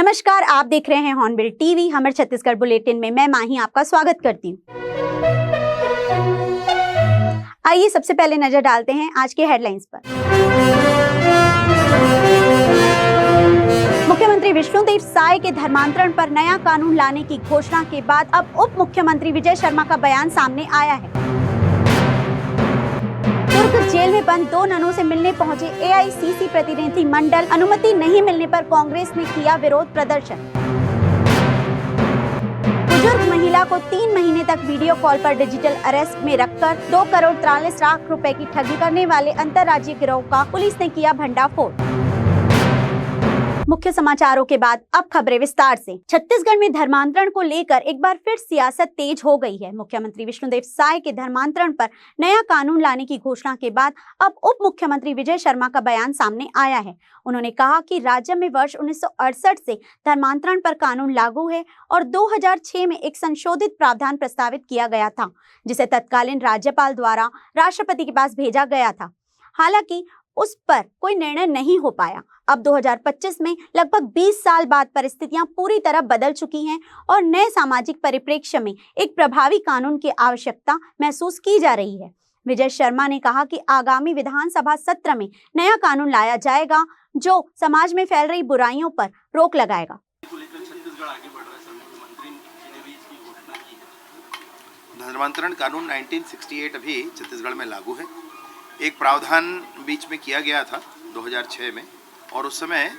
नमस्कार, आप देख रहे हैं हॉर्नबिल टीवी। हमर छत्तीसगढ़ बुलेटिन में मैं माही आपका स्वागत करती हूँ। आइए सबसे पहले नजर डालते हैं आज के हेडलाइंस पर। मुख्यमंत्री विष्णुदेव साय के धर्मांतरण पर नया कानून लाने की घोषणा के बाद अब उप मुख्यमंत्री विजय शर्मा का बयान सामने आया है। दुर्ग जेल में बंद 2 ननों से मिलने पहुंचे एआईसीसी प्रतिनिधि मंडल, अनुमति नहीं मिलने पर कांग्रेस ने किया विरोध प्रदर्शन। बुजुर्ग महिला को 3 महीने तक वीडियो कॉल पर डिजिटल अरेस्ट में रखकर 2 करोड़ 43 लाख रुपए की ठगी करने वाले अंतर्राज्यीय गिरोह का पुलिस ने किया भंडाफोड़। मुख्य समाचारों के बाद अब खबरें विस्तार से। छत्तीसगढ़ में धर्मांतरण को लेकर एक बार फिर सियासत तेज हो गई है। मुख्यमंत्री विष्णुदेव साय के धर्मांतरण पर नया कानून लाने की घोषणा के बाद अब उप मुख्यमंत्री विजय शर्मा का बयान सामने आया है। उन्होंने कहा कि राज्य में वर्ष 1968 से धर्मांतरण पर कानून लागू है और 2006 में एक संशोधित प्रावधान प्रस्तावित किया गया था, जिसे तत्कालीन राज्यपाल द्वारा राष्ट्रपति के पास भेजा गया था। हालांकि उस पर कोई निर्णय नहीं हो पाया। अब 2025 में लगभग 20 साल बाद परिस्थितियां पूरी तरह बदल चुकी हैं और नए सामाजिक परिप्रेक्ष्य में एक प्रभावी कानून की आवश्यकता महसूस की जा रही है। विजय शर्मा ने कहा कि आगामी विधानसभा सत्र में नया कानून लाया जाएगा जो समाज में फैल रही बुराइयों पर रोक लगाएगा। धर्मांतरण कानून 1968 अभी छत्तीसगढ़ में लागू है। एक प्रावधान बीच में किया गया था 2006 में और उस समय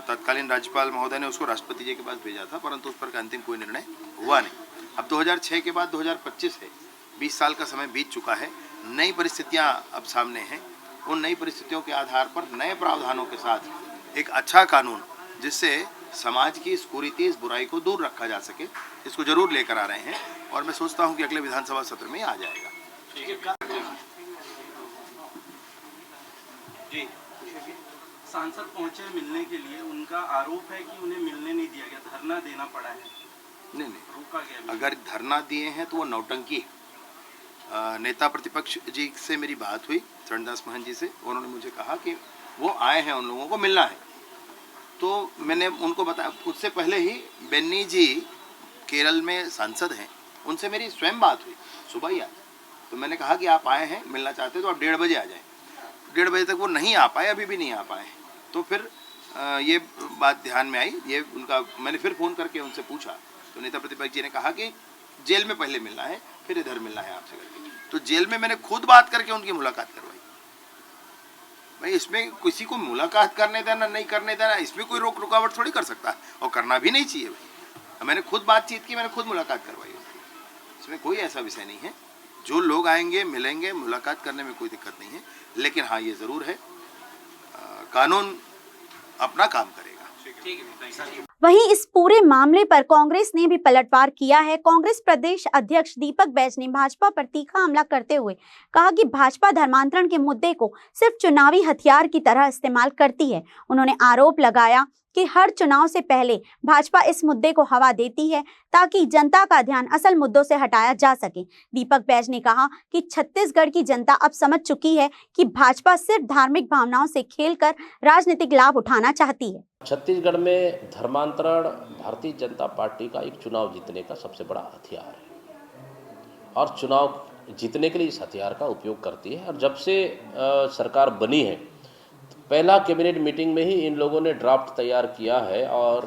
तत्कालीन राज्यपाल महोदय ने उसको राष्ट्रपति जी के पास भेजा था, परंतु उस पर अंतिम कोई निर्णय हुआ नहीं। अब 2006 के बाद 2025 है, 20 साल का समय बीत चुका है। नई परिस्थितियां अब सामने हैं। उन नई परिस्थितियों के आधार पर नए प्रावधानों के साथ एक अच्छा कानून जिससे समाज की इस कुरीति, इस बुराई को दूर रखा जा सके, इसको जरूर लेकर आ रहे हैं और मैं सोचता हूँ कि अगले विधानसभा सत्र में आ जाएगा। जी, सांसद पहुंचे मिलने के लिए, उनका आरोप है कि उन्हें मिलने नहीं दिया गया, धरना देना पड़ा है। नहीं, रोका गया। अगर धरना दिए हैं तो वो नौटंकी है। नेता प्रतिपक्ष जी से मेरी बात हुई, चरणदास महंत जी से। उन्होंने मुझे कहा कि वो आए हैं, उन लोगों को मिलना है। तो मैंने उनको बताया, उससे पहले ही बेन्नी जी केरल में सांसद हैं, उनसे मेरी स्वयं बात हुई सुबह ही आज। तो मैंने कहा कि आप आए हैं, मिलना चाहते तो आप 1:30 बजे आ जाएं। 1:30 बजे तक वो नहीं आ पाए, अभी भी नहीं आ पाए। तो फिर ये बात ध्यान में आई। ये उनका मैंने फिर फ़ोन करके उनसे पूछा तो नेता प्रतिपक्ष जी ने कहा कि जेल में पहले मिलना है, फिर इधर मिलना है आपसे करके। तो जेल में मैंने खुद बात करके उनकी मुलाकात करवाई। भाई इसमें किसी को मुलाकात करने देना, नहीं करने देना, इसमें कोई रोक रुकावट थोड़ी कर सकता है और करना भी नहीं चाहिए। भाई मैंने खुद बातचीत की, मैंने खुद मुलाकात करवाई। इसमें कोई ऐसा विषय नहीं है। जो लोग आएंगे, मिलेंगे, मुलाकात करने में कोई दिक्कत नहीं है। लेकिन हाँ, ये ज़रूर है, कानून अपना काम करेगा। वहीं इस पूरे मामले पर कांग्रेस ने भी पलटवार किया है। कांग्रेस प्रदेश अध्यक्ष दीपक बैज ने भाजपा पर तीखा हमला करते हुए कहा कि भाजपा धर्मांतरण के मुद्दे को सिर्फ चुनावी हथियार की तरह इस्तेमाल करती है। उन्होंने आरोप लगाया कि हर चुनाव से पहले भाजपा इस मुद्दे को हवा देती है ताकि जनता का ध्यान असल मुद्दों से हटाया जा सके। दीपक बैज ने कहा कि छत्तीसगढ़ की जनता अब समझ चुकी है कि भाजपा सिर्फ धार्मिक भावनाओं से खेलकर राजनीतिक लाभ उठाना चाहती है। छत्तीसगढ़ में धर्मांतरण भारतीय जनता पार्टी का एक चुनाव जीतने का सबसे बड़ा हथियार है और चुनाव जीतने के लिए इस हथियार का उपयोग करती है। और जब से सरकार बनी है, पहला कैबिनेट मीटिंग में ही इन लोगों ने ड्राफ्ट तैयार किया है और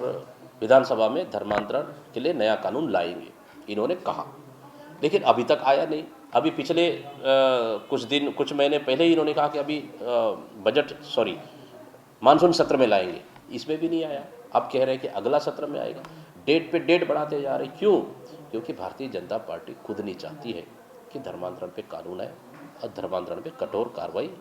विधानसभा में धर्मांतरण के लिए नया कानून लाएंगे, इन्होंने कहा, लेकिन अभी तक आया नहीं। अभी पिछले कुछ महीने पहले ही इन्होंने कहा कि अभी मानसून सत्र में लाएंगे, इसमें भी नहीं आया। अब कह रहे हैं कि अगला सत्र में आएगा। डेट पे डेट बढ़ाते जा रहे। क्यों? क्योंकि भारतीय जनता पार्टी खुद नहीं चाहती है कि धर्मांतरण पे कानून आए और धर्मांतरण पे कठोर कार्रवाई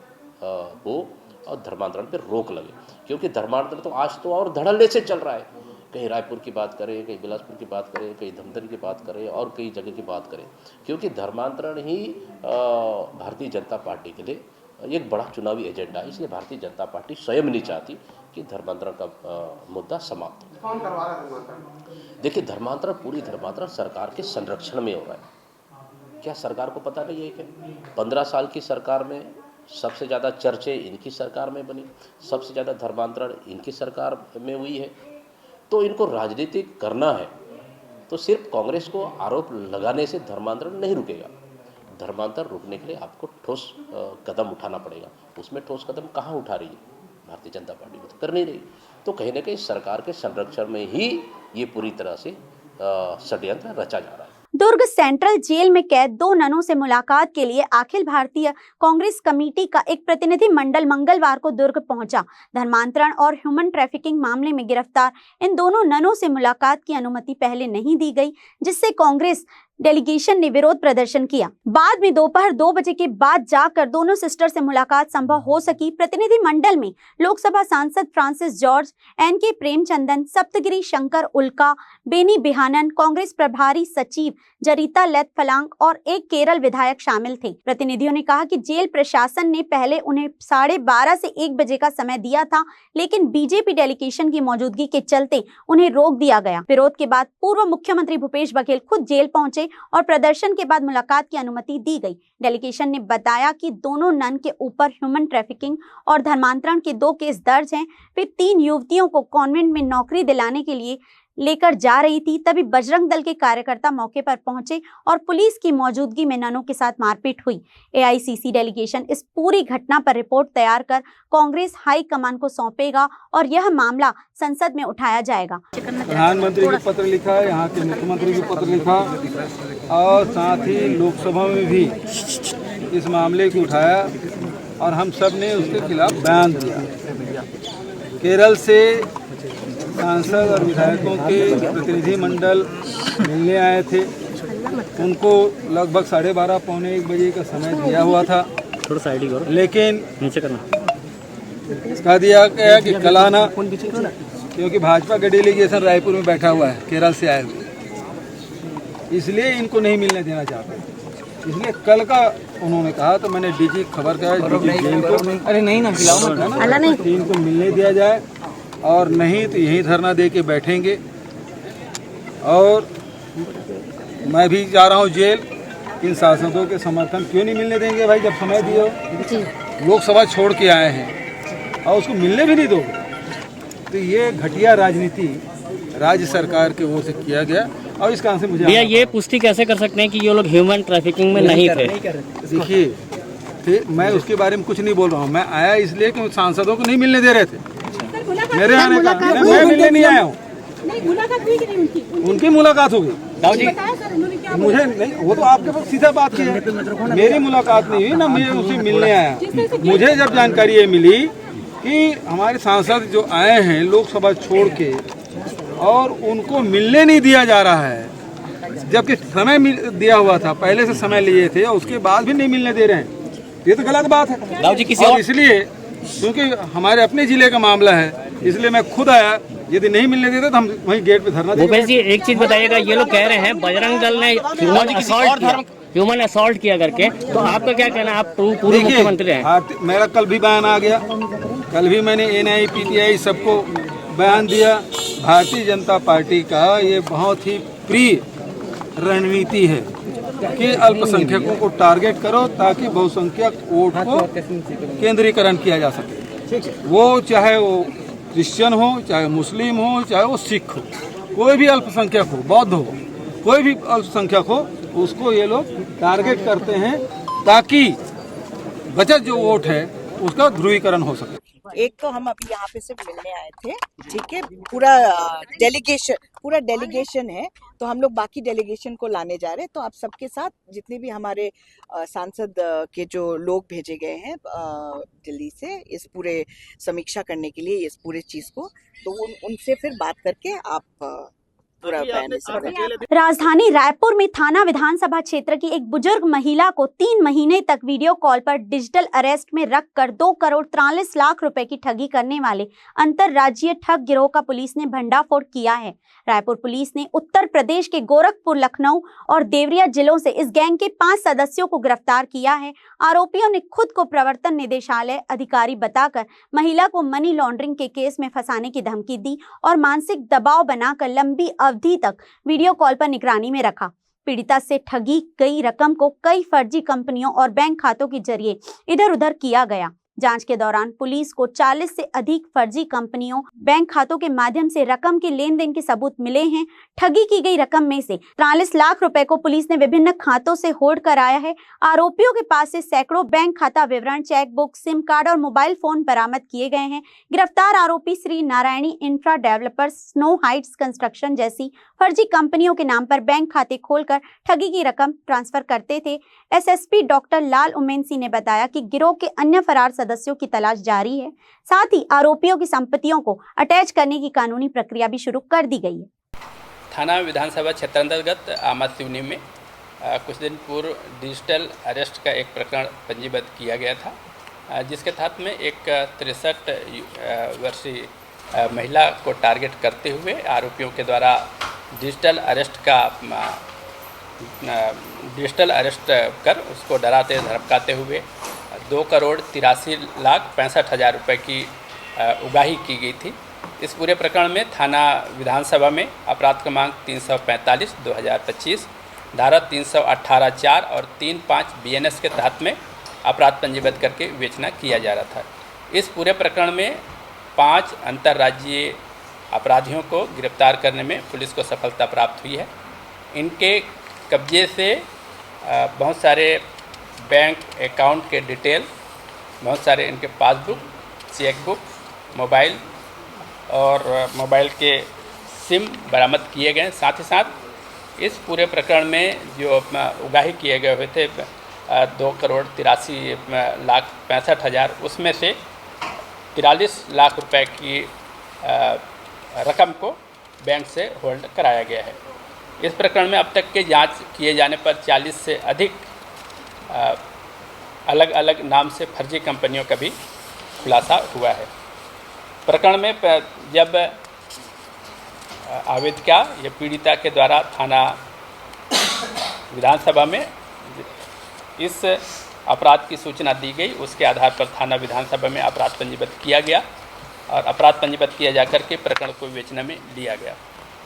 हो और धर्मांतरण पे रोक लगे। क्योंकि धर्मांतरण तो आज तो और धड़ल्ले से चल रहा है। कहीं रायपुर की बात करें, कहीं बिलासपुर की बात करें, कहीं धमतरी की बात करें और कई जगह की बात करें, क्योंकि धर्मांतरण ही भारतीय जनता पार्टी के लिए एक बड़ा चुनावी एजेंडा है। इसलिए भारतीय जनता पार्टी स्वयं नहीं चाहती कि धर्मांतरण का मुद्दा समाप्त हो। कौन करवा रहा है धर्मांतरण? देखिए, पूरी धर्मांतरण सरकार के संरक्षण में हो रहा है। क्या सरकार को पता नहीं है कि 15 साल की सरकार में सबसे ज़्यादा चर्चे इनकी सरकार में बनी, सबसे ज़्यादा धर्मांतरण इनकी सरकार में हुई है। तो इनको राजनीति करना है तो सिर्फ कांग्रेस को आरोप लगाने से धर्मांतरण नहीं रुकेगा। धर्मांतरण रुकने के लिए आपको ठोस कदम उठाना पड़ेगा। उसमें ठोस कदम कहाँ उठा रही है भारतीय जनता पार्टी? तो कर नहीं रही। तो कहीं ना कहीं सरकार के संरक्षण में ही ये पूरी तरह से षड्यंत्र रचा जा रहा है। दुर्ग सेंट्रल जेल में कैद 2 ननों से मुलाकात के लिए अखिल भारतीय कांग्रेस कमेटी का एक प्रतिनिधि मंडल मंगलवार को दुर्ग पहुंचा। धर्मांतरण और ह्यूमन ट्रैफिकिंग मामले में गिरफ्तार इन दोनों ननों से मुलाकात की अनुमति पहले नहीं दी गई, जिससे कांग्रेस डेलीगेशन ने विरोध प्रदर्शन किया। बाद में दोपहर 2 बजे के बाद जाकर दोनों सिस्टर से मुलाकात संभव हो सकी। प्रतिनिधि मंडल में लोकसभा सांसद Francis George, NK Premachandran, Saptagiri Shankar Ulaka, Benny बिहानन, Congress प्रभारी सचिव जरीता लेथ फलांग और एक केरल विधायक शामिल थे। प्रतिनिधियों ने कहा कि जेल प्रशासन ने पहले उन्हें 12:30 से 1 बजे का समय दिया था, लेकिन बीजेपी डेलीगेशन की मौजूदगी के चलते उन्हें रोक दिया गया। विरोध के बाद पूर्व मुख्यमंत्री भूपेश बघेल खुद जेल पहुंचे और प्रदर्शन के बाद मुलाकात की अनुमति दी गई। डेलीगेशन ने बताया कि दोनों नन के ऊपर ह्यूमन ट्रैफिकिंग और धर्मांतरण के 2 केस दर्ज हैं। वे 3 युवतियों को कॉन्वेंट में नौकरी दिलाने के लिए लेकर जा रही थी, तभी बजरंग दल के कार्यकर्ता मौके पर पहुंचे और पुलिस की मौजूदगी में ननों के साथ मारपीट हुई। एआईसीसी डेलीगेशन इस पूरी घटना पर रिपोर्ट तैयार कर कांग्रेस हाई कमान को सौंपेगा और यह मामला संसद में उठाया जाएगा। प्रधानमंत्री को पत्र लिखा है, यहाँ के मुख्यमंत्री को पत्र लिखा और साथ ही लोकसभा में भी इस मामले को उठाया और हम सब ने उसके खिलाफ बयान दिया। केरल से सांसद और विधायकों के प्रतिनिधि मंडल मिलने आए थे। उनको लगभग 12:30 पौने 1 बजे का समय दिया हुआ था, थोड़ा साइड ही करो, लेकिन नीचे करना, कह दिया गया कि कल आना, क्योंकि भाजपा का डेलीगेशन रायपुर में बैठा हुआ है केरल से आए हुए, इसलिए इनको नहीं मिलने देना चाहते। इसलिए कल का उन्होंने कहा, तो मैंने डीजी खबर किया डीजी जेल को, अरे नहीं ना खिलाओ ना, इनको मिलने दिया जाए और नहीं तो यही धरना दे के बैठेंगे। और मैं भी जा रहा हूँ जेल। इन सांसदों के समर्थन क्यों नहीं मिलने देंगे भाई? जब समय दिए हो, लोकसभा छोड़ के आए हैं और उसको मिलने भी नहीं दोगे, तो ये घटिया राजनीति राज्य सरकार के ओर से किया गया। और इस कारण से मुझे भैया ये पुष्टि कैसे कर सकते हैं कि ये लोग ह्यूमन ट्रैफिकिंग में नहीं थे? देखिए, मैं उसके बारे में कुछ नहीं बोल रहा हूँ। मैं आया इसलिए कि सांसदों को नहीं मिलने दे रहे थे। मेरे आने का मैं मिलने नहीं आया हूँ। उनकी मुलाकात होगी मुझे नहीं, वो तो आपके पास सीधा बात की है। मेरी मुलाकात नहीं हुई ना, मैं उसे मिलने आया। मुझे जब जानकारी ये मिली कि हमारे सांसद जो आए हैं लोकसभा छोड़ के और उनको मिलने नहीं दिया जा रहा है, जबकि समय दिया हुआ था, पहले से समय लिए थे और उसके बाद भी नहीं मिलने दे रहे हैं, ये तो गलत बात है। और इसलिए क्योंकि हमारे अपने जिले का मामला है, इसलिए मैं खुद आया। यदि नहीं मिलने देते तो हम वहीं गेट पे धरना देंगे। भूपेश जी एक चीज बताइएगा, ये लोग कह रहे हैं बजरंग दल ने ह्यूमन असॉल्ट किया करके, तो आपका क्या कहना है? आप पूर्व मुख्यमंत्री हैं। मेरा कल भी बयान आ गया, कल भी मैंने एनआई पीटीआई सबको बयान दिया। भारतीय जनता पार्टी का ये बहुत ही प्रिय रणनीति है कि अल्पसंख्यकों को टारगेट करो ताकि बहुसंख्यक वोट को केंद्रीकरण किया जा सके। वो चाहे वो क्रिश्चियन हो, चाहे मुस्लिम हो, चाहे वो सिख हो, कोई भी अल्पसंख्यक हो, बौद्ध हो, कोई भी अल्पसंख्यक हो, उसको ये लोग टारगेट करते हैं ताकि बचत जो वोट है उसका ध्रुवीकरण हो सके। एक तो हम अभी यहाँ पे सिर्फ मिलने आए थे, ठीक है, पूरा डेलीगेशन है, तो हम लोग बाकी डेलीगेशन को लाने जा रहे हैं। तो आप सबके साथ जितने भी हमारे सांसद के जो लोग भेजे गए हैं दिल्ली से इस पूरे समीक्षा करने के लिए, इस पूरे चीज को, तो उनसे फिर बात करके आप पूरा राजधानी रायपुर में थाना विधानसभा क्षेत्र की एक बुजुर्ग महिला को 3 महीने तक वीडियो कॉल पर डिजिटल अरेस्ट में रखकर 2 करोड़ 43 लाख रुपए की ठगी करने वाले अंतरराज्यीय ठग गिरोह का पुलिस ने भंडाफोड़ किया है। रायपुर पुलिस ने उत्तर प्रदेश के गोरखपुर, लखनऊ और देवरिया जिलों से इस गैंग के 5 सदस्यों को गिरफ्तार किया है। आरोपियों ने खुद को प्रवर्तन निदेशालय अधिकारी बताकर महिला को मनी लॉन्ड्रिंग के केस में फंसाने की धमकी दी और मानसिक दबाव बनाकर लंबी अवधि तक वीडियो कॉल पर निगरानी में रखा। पीड़िता से ठगी गई रकम को कई फर्जी कंपनियों और बैंक खातों के जरिए इधर उधर किया गया। जांच के दौरान पुलिस को 40 से अधिक फर्जी कंपनियों बैंक खातों के माध्यम से रकम के लेन देन के सबूत मिले हैं। ठगी की गई रकम में से 43 लाख रुपए को पुलिस ने विभिन्न खातों से होल्ड कराया है। आरोपियों के पास से सैकड़ों बैंक खाता विवरण, चेक बुक, सिम कार्ड और मोबाइल फोन बरामद किए गए हैं। गिरफ्तार आरोपी Shri Narayani infra developers, snow Heights construction जैसी फर्जी कंपनियों के नाम पर बैंक खाते खोलकर ठगी की रकम ट्रांसफर करते थे। एसएसपी डॉक्टर लाल उमेन सिंह ने बताया कि गिरोह के अन्य फरार सदस्यों की तलाश जारी है। साथ ही आरोपियों की संपत्तियों को अटैच करने की कानूनी प्रक्रिया भी शुरू कर दी गई है। थाना विधानसभा क्षेत्र अंतर्गत आमद सिवनी में कुछ दिन पूर्व डिजिटल अरेस्ट का एक प्रकरण पंजीबद्ध किया गया था, जिसके तहत में एक 63 वर्षीय महिला को टारगेट करते हुए आरोपियों के द्वारा डिजिटल अरेस्ट कर उसको डराते धमकाते हुए 2,83,65,000 रुपये की उगाही की गई थी। इस पूरे प्रकरण में थाना विधानसभा में अपराध क्रमांक 345/2025, धारा 318(4) और 3(5) BNS के तहत में अपराध पंजीबद्ध करके विवेचना किया जा रहा था। इस पूरे प्रकरण में 5 अंतर्राज्यीय अपराधियों को गिरफ्तार करने में पुलिस को सफलता प्राप्त हुई है। इनके कब्जे से बहुत सारे बैंक अकाउंट के डिटेल, बहुत सारे इनके पासबुक, चेकबुक, मोबाइल और मोबाइल के सिम बरामद किए गए। साथ ही साथ इस पूरे प्रकरण में जो उगाही किए गए हुए थे 2,83,65,000, उसमें से 43 लाख रुपए की रकम को बैंक से होल्ड कराया गया है। इस प्रकरण में अब तक के जांच किए जाने पर 40 से अधिक अलग अलग नाम से फर्जी कंपनियों का भी खुलासा हुआ है। प्रकरण में जब आवेदका या पीड़िता के द्वारा थाना विधानसभा में इस अपराध की सूचना दी गई, उसके आधार पर थाना विधानसभा में अपराध पंजीबद्ध किया गया और अपराध पंजीबद्ध किया जाकर के प्रकरण को विवेचना में लिया गया।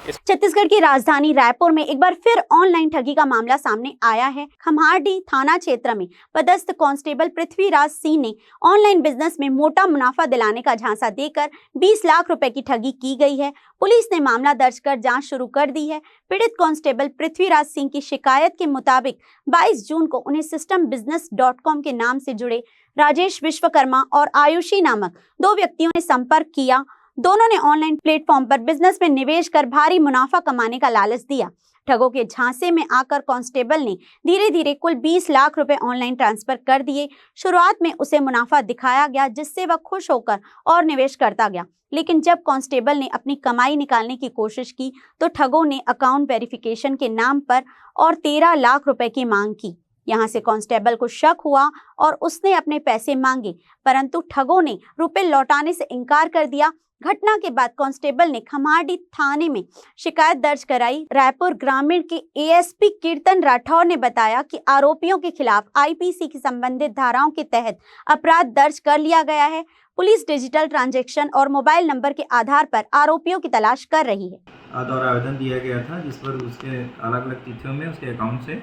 छत्तीसगढ़ की राजधानी रायपुर में एक बार फिर ऑनलाइन ठगी का मामला सामने आया है। खम्हारडीह थाना क्षेत्र में पदस्थ कांस्टेबल पृथ्वीराज सिंह ने ऑनलाइन बिजनेस में मोटा मुनाफा दिलाने का झांसा देकर 20 लाख रुपए की ठगी की गई है। पुलिस ने मामला दर्ज कर जांच शुरू कर दी है। पीड़ित कांस्टेबल पृथ्वीराज सिंह की शिकायत के मुताबिक 22 जून को उन्हें systembusiness.com के नाम से जुड़े राजेश विश्वकर्मा और आयुषी नामक 2 व्यक्तियों ने संपर्क किया। दोनों ने ऑनलाइन प्लेटफॉर्म पर बिजनेस में निवेश कर भारी मुनाफा कमाने का लालच दिया। ठगों के झांसे में आकर कांस्टेबल ने धीरे धीरे कुल 20 लाख रुपए ऑनलाइन ट्रांसफर कर दिए। शुरुआत में उसे मुनाफा दिखाया गया, जिससे वह खुश होकर और निवेश करता गया। लेकिन जब कांस्टेबल ने अपनी कमाई निकालने की कोशिश की तो ठगों ने अकाउंट वेरिफिकेशन के नाम पर और 13 लाख रुपए की मांग की। यहाँ से कांस्टेबल को शक हुआ और उसने अपने पैसे मांगे, परंतु ठगों ने रुपए लौटाने से इनकार कर दिया। घटना के बाद कांस्टेबल ने खम्हारडीह थाने में शिकायत दर्ज कराई। रायपुर ग्रामीण के एएसपी कीर्तन राठौर ने बताया कि आरोपियों के खिलाफ आईपीसी की संबंधित धाराओं के तहत अपराध दर्ज कर लिया गया है। पुलिस डिजिटल ट्रांजैक्शन और मोबाइल नंबर के आधार पर आरोपियों की तलाश कर रही है। द्वारा आवेदन दिया गया था, जिस पर उसके अलग अलग तिथियों में उसके अकाउंट से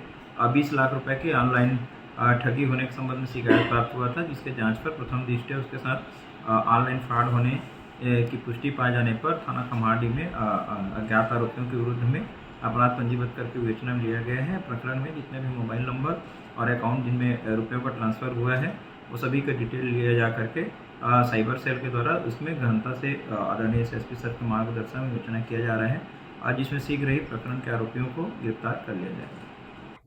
20 लाख रुपए की ऑनलाइन ठगी होने के संबंध में शिकायत प्राप्त हुआ था, जिसके जांच पर प्रथम दृष्टया उसके साथ ऑनलाइन फ्रॉड होने की पुष्टि पाए जाने पर थाना खम्हारडीह में अज्ञात आरोपियों के विरुद्ध में अपराध पंजीबद्ध करके विवेचना में लिया गया है। प्रकरण में जितने भी मोबाइल नंबर और अकाउंट जिनमें रुपयों का ट्रांसफर हुआ है वो सभी का डिटेल लिया जा करके साइबर सेल के द्वारा उसमें गहनता से आदरणीय एसएसपी सर के मार्गदर्शन में विवेचना किया जा रहा है और जिसमें शीघ्र ही प्रकरण के आरोपियों को गिरफ्तार कर लिया जाएगा।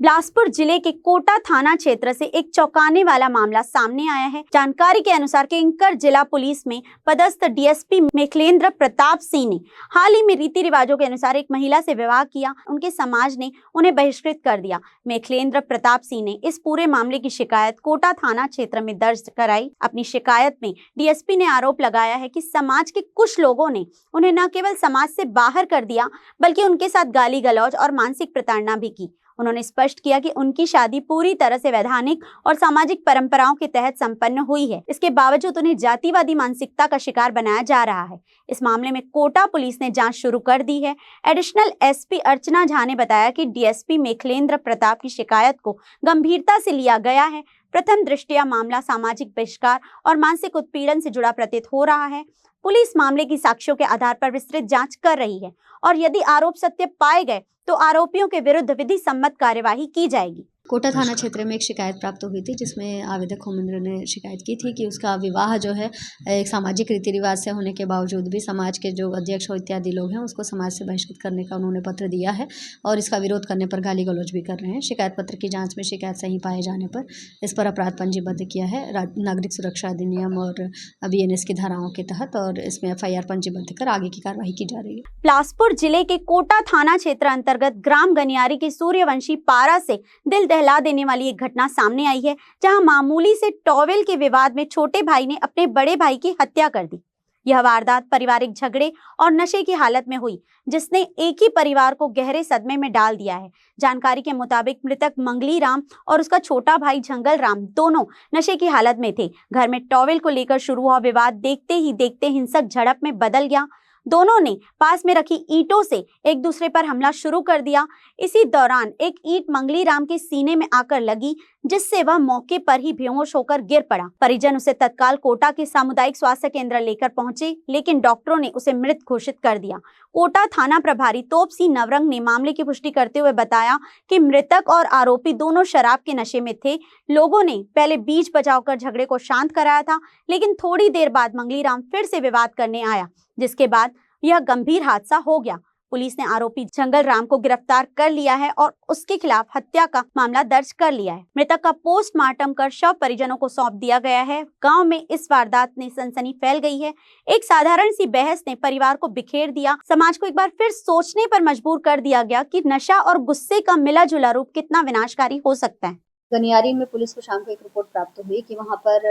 बिलासपुर जिले के कोटा थाना क्षेत्र से एक चौंकाने वाला मामला सामने आया है। जानकारी के अनुसार किंकर जिला पुलिस में पदस्थ डीएसपी मेखलेंद्र प्रताप सिंह ने हाल ही में रीति रिवाजों के अनुसार एक महिला से विवाह किया। उनके समाज ने उन्हें बहिष्कृत कर दिया। मेखलेंद्र प्रताप सिंह ने इस पूरे मामले की शिकायत कोटा थाना क्षेत्र में दर्ज कराई। अपनी शिकायत में डीएसपी ने आरोप लगाया है कि समाज के कुछ लोगों ने उन्हें न केवल समाज से बाहर कर दिया बल्कि उनके साथ गाली गलौज और मानसिक प्रताड़ना भी की। उन्होंने स्पष्ट किया कि उनकी शादी पूरी तरह से वैधानिक और सामाजिक परंपराओं के तहत संपन्न हुई है। इसके बावजूद उन्हें जातिवादी मानसिकता का शिकार बनाया जा रहा है। इस मामले में कोटा पुलिस ने जांच शुरू कर दी है। एडिशनल एसपी अर्चना झा ने बताया कि डीएसपी मेखलेंद्र प्रताप की शिकायत को गंभीरता से लिया गया है। प्रथम दृष्टया मामला सामाजिक बहिष्कार और मानसिक उत्पीड़न से जुड़ा प्रतीत हो रहा है। पुलिस मामले की साक्ष्यों के आधार पर विस्तृत जांच कर रही है और यदि आरोप सत्य पाए गए तो आरोपियों के विरुद्ध विधि सम्मत कार्यवाही की जाएगी। कोटा थाना क्षेत्र में एक शिकायत प्राप्त हुई थी, जिसमें आवेदक होमेंद्र ने शिकायत की थी कि उसका विवाह जो है एक सामाजिक रीति रिवाज से होने के बावजूद भी समाज के जो अध्यक्ष और इत्यादि लोग हैं उसको समाज से बहिष्कृत करने का उन्होंने पत्र दिया है और इसका विरोध करने पर गाली गलौज भी कर रहे हैं। शिकायत पत्र की जांच में शिकायत सही पाए जाने पर इस पर अपराध पंजीबद्ध किया है नागरिक सुरक्षा अधिनियम और BNS की धाराओं के तहत, और इसमें FIR पंजीबद्ध कर आगे की कार्रवाई की जा रही है। बिलासपुर जिले के कोटा थाना क्षेत्र अंतर्गत ग्राम गनियारी के सूर्यवंशी पारा से दिल दहला देने वाली एक घटना सामने आई है, जहां मामूली से टॉवेल के विवाद में छोटे भाई ने अपने बड़े भाई की हत्या कर दी। यह वारदात पारिवारिक झगड़े और नशे की हालत में हुई, जिसने एक ही परिवार को गहरे सदमे में डाल दिया है। जानकारी के मुताबिक मृतक मंगली राम और उसका छोटा भाई झंगल राम दोनों नशे की हालत में थे। घर में टॉवेल को लेकर शुरू हुआ विवाद देखते ही देखते हिंसक झड़प में बदल गया। दोनों ने पास में रखी ईंटों से एक दूसरे पर हमला शुरू कर दिया। इसी दौरान एक ईंट मंगली राम के सीने में आकर लगी, जिससे वह मौके पर ही बेहोश होकर गिर पड़ा। परिजन उसे तत्काल कोटा के सामुदायिक स्वास्थ्य केंद्र लेकर पहुंचे, लेकिन डॉक्टरों ने उसे मृत घोषित कर दिया। कोटा थाना प्रभारी तोप सिंह नवरंग ने मामले की पुष्टि करते हुए बताया कि मृतक और आरोपी दोनों शराब के नशे में थे। लोगों ने पहले बीच बचाव कर झगड़े को शांत कराया था, लेकिन थोड़ी देर बाद मंगली राम फिर से विवाद करने आया, जिसके बाद यह गंभीर हादसा हो गया। पुलिस ने आरोपी झंगल राम को गिरफ्तार कर लिया है और उसके खिलाफ हत्या का मामला दर्ज कर लिया है। मृतक का पोस्टमार्टम कर शव परिजनों को सौंप दिया गया है। गांव में इस वारदात ने सनसनी फैल गई है। एक साधारण सी बहस ने परिवार को बिखेर दिया। समाज को एक बार फिर सोचने पर मजबूर कर दिया गया कि नशा और गुस्से का मिला जुला रूप कितना विनाशकारी हो सकता है। गनियारी में पुलिस को शाम को एक रिपोर्ट प्राप्त हुई कि वहां पर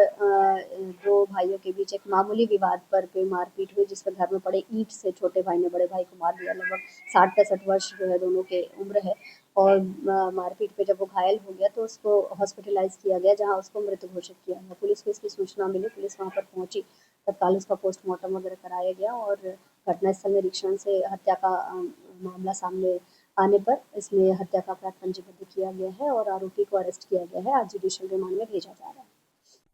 दो भाइयों के बीच एक मामूली विवाद पर कोई मारपीट हुई, जिस पर घर में पड़े ईंट से छोटे भाई ने बड़े भाई को मार दिया। लगभग 60-65 वर्ष जो है दोनों के उम्र है, और मारपीट पे जब वो घायल हो गया तो उसको हॉस्पिटलाइज किया गया, जहां उसको मृत घोषित किया गया। पुलिस को इसकी सूचना मिली, पुलिस वहां पर पहुंची, तत्काल उसका पोस्टमार्टम वगैरह कराया गया और घटनास्थल निरीक्षण से हत्या का मामला सामने आने पर इसमें हत्या का अपराध पंजीबद्ध किया गया है और आरोपी को अरेस्ट किया गया है। आज जुडिशियल रिमांड में भेजा जा रहा है।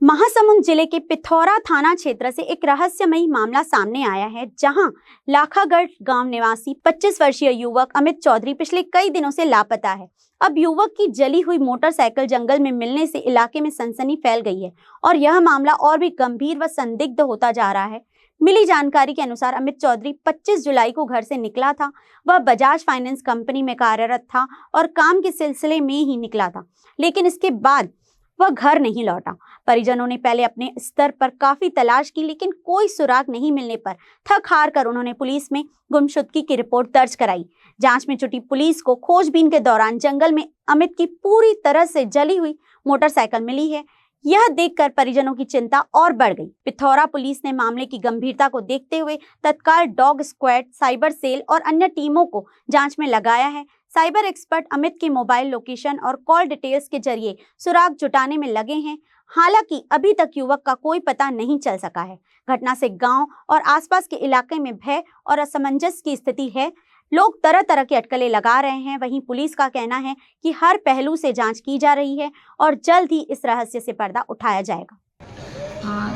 महासमुंद जिले के पिथौरा थाना क्षेत्र से एक रहस्यमयी मामला सामने आया है, जहां लाखागढ़ गांव निवासी 25 वर्षीय युवक अमित चौधरी पिछले कई दिनों से लापता है। अब युवक की जली हुई मोटरसाइकिल जंगल में मिलने से इलाके में सनसनी फैल गई है और यह मामला और भी गंभीर व संदिग्ध होता जा रहा है। मिली जानकारी के अनुसार अमित चौधरी 25 जुलाई को घर से निकला था। वह बजाज फाइनेंस कंपनी में कार्यरत था और काम के सिलसिले में ही निकला था, लेकिन इसके बाद वह घर नहीं लौटा। परिजनों ने पहले अपने स्तर पर काफी तलाश की, लेकिन कोई सुराग नहीं मिलने पर थक हार कर उन्होंने पुलिस में गुमशुदगी की रिपोर्ट दर्ज कराई। जांच में जुटी पुलिस को खोजबीन के दौरान जंगल में अमित की पूरी तरह से जली हुई मोटरसाइकिल मिली है। यह देखकर परिजनों की चिंता और बढ़ गई। पिथौरा पुलिस ने मामले की गंभीरता को देखते हुए तत्काल डॉग स्क्वाड, साइबर सेल और अन्य टीमों को जांच में लगाया है। साइबर एक्सपर्ट अमित की मोबाइल लोकेशन और कॉल डिटेल्स के जरिए सुराग जुटाने में लगे हैं। हालांकि अभी तक युवक का कोई पता नहीं चल सका है। घटना से गांव और आसपास के इलाके में भय और असमंजस की स्थिति है। लोग तरह तरह के अटकलें लगा रहे हैं। वहीं पुलिस का कहना है कि हर पहलू से जांच की जा रही है और जल्द ही इस रहस्य से पर्दा उठाया जाएगा।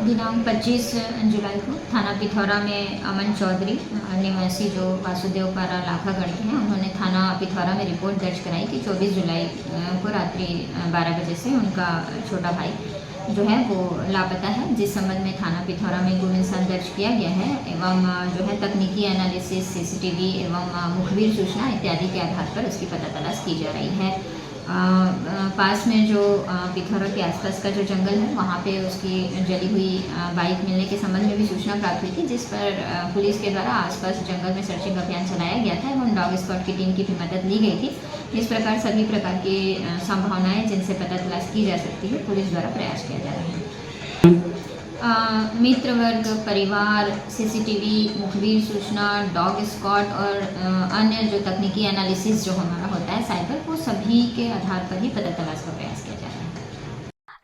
दिनांक 25 जुलाई को थाना पिथौरा में अमन चौधरी निवासी जो वासुदेवपारा लाखागढ़ के हैं, उन्होंने थाना पिथौरा में रिपोर्ट दर्ज कराई कि 24 जुलाई को रात्रि 12 बजे से उनका छोटा भाई जो है वो लापता है, जिस संबंध में थाना पिथौरा में गुम इंसान दर्ज किया गया है एवं जो है तकनीकी एनालिसिस, CCTV एवं मुखबिर सूचना इत्यादि के आधार पर उसकी पता तलाश की जा रही है। पास में जो पिथौरा के आसपास का जो जंगल है, वहाँ पे उसकी जली हुई बाइक मिलने के संबंध में भी सूचना प्राप्त हुई थी, जिस पर पुलिस के द्वारा आसपास जंगल में सर्चिंग अभियान चलाया गया था एवं डॉग स्क्वाड की टीम की भी मदद ली गई थी। इस प्रकार सभी प्रकार की संभावनाएं जिनसे पता तलाश की जा सकती है, पुलिस द्वारा प्रयास किया जा रहा है। मित्र वर्ग, परिवार, CCTV, मुखबिर सूचना, डॉग स्क्वाड और अन्य जो तकनीकी एनालिसिस जो हमारा होता है साइबर, वो सभी के आधार पर ही पता तलाश का प्रयास किया जा रहा है।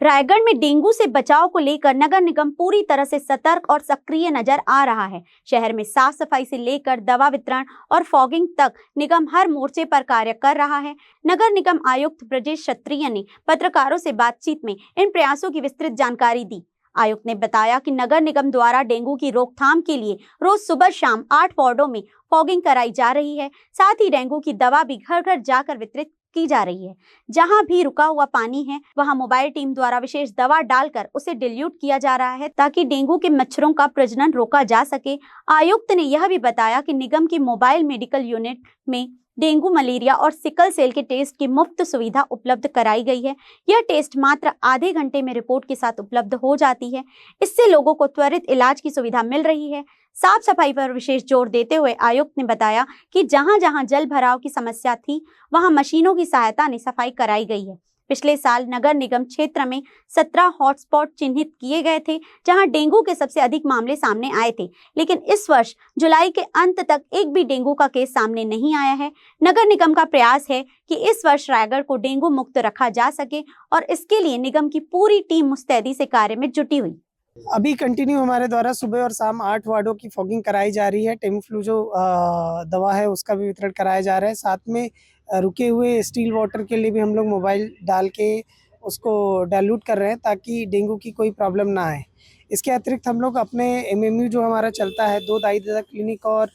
रायगढ़ में डेंगू से बचाव को लेकर नगर निगम पूरी तरह से सतर्क और सक्रिय नजर आ रहा है। शहर में साफ सफाई से लेकर दवा वितरण और फॉगिंग तक निगम हर मोर्चे पर कार्य कर रहा है। नगर निगम आयुक्त ब्रजेश क्षत्रिय ने पत्रकारों से बातचीत में इन प्रयासों की विस्तृत जानकारी दी। आयुक्त ने बताया कि नगर निगम द्वारा डेंगू की रोकथाम के लिए रोज सुबह शाम 8 वार्डों में फॉगिंग कराई जा रही है। साथ ही डेंगू की दवा भी घर घर जाकर वितरित की जा रही है। जहां भी रुका हुआ पानी है वहां मोबाइल टीम द्वारा विशेष दवा डालकर उसे डिल्यूट किया जा रहा है ताकि डेंगू के मच्छरों का प्रजनन रोका जा सके। आयुक्त ने यह भी बताया कि निगम की मोबाइल मेडिकल यूनिट में डेंगू, मलेरिया और सिकल सेल के टेस्ट की मुफ्त सुविधा उपलब्ध कराई गई है। यह टेस्ट मात्र आधे घंटे में रिपोर्ट के साथ उपलब्ध हो जाती है। इससे लोगों को त्वरित इलाज की सुविधा मिल रही है। साफ सफाई पर विशेष जोर देते हुए आयुक्त ने बताया कि जहां जहां जल भराव की समस्या थी वहां मशीनों की सहायता से सफाई कराई गई है। पिछले साल नगर निगम क्षेत्र में 17 हॉटस्पॉट चिन्हित किए गए थे जहां डेंगू के सबसे अधिक मामले सामने आए थे, लेकिन इस वर्ष जुलाई के अंत तक एक भी डेंगू का केस सामने नहीं आया है। नगर निगम का प्रयास है कि इस वर्ष रायगढ़ को डेंगू मुक्त रखा जा सके और इसके लिए निगम की पूरी टीम मुस्तैदी से कार्य में जुटी हुई। अभी कंटिन्यू हमारे द्वारा सुबह और शाम 8 वार्डों की फॉगिंग कराई जा रही है। टेमीफ्लू जो दवा है उसका भी वितरण कराया जा रहा है। साथ में रुके हुए स्टील वाटर के लिए भी हम लोग मोबाइल डाल के उसको डाइल्यूट कर रहे हैं ताकि डेंगू की कोई प्रॉब्लम ना आए। इसके अतिरिक्त हम लोग अपने MMU जो हमारा चलता है 2 दाई दादा क्लिनिक और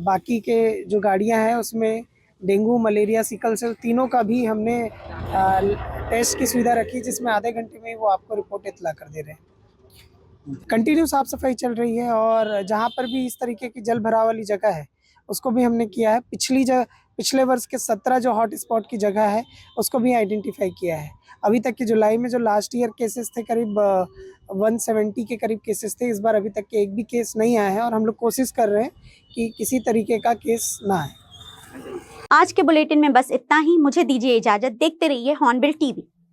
बाकी के जो गाड़ियां हैं उसमें डेंगू, मलेरिया, सिकल सेल तीनों का भी हमने टेस्ट की सुविधा रखी जिसमें आधे घंटे में वो आपको रिपोर्ट इतला कर दे रहे हैं। कंटिन्यू साफ सफाई चल रही है और जहाँ पर भी इस तरीके की जल भराव वाली जगह है उसको भी हमने किया है। पिछले वर्ष के 17 जो हॉट स्पॉट की जगह है उसको भी आइडेंटिफाई किया है। अभी तक के जुलाई में जो लास्ट ईयर केसेस थे करीब 170 के करीब केसेस थे। इस बार अभी तक के एक भी केस नहीं आया है और हम लोग कोशिश कर रहे हैं कि किसी तरीके का केस ना आए। आज के बुलेटिन में बस इतना ही। मुझे दीजिए इजाजत। देखते रहिए हॉर्नबिल टीवी।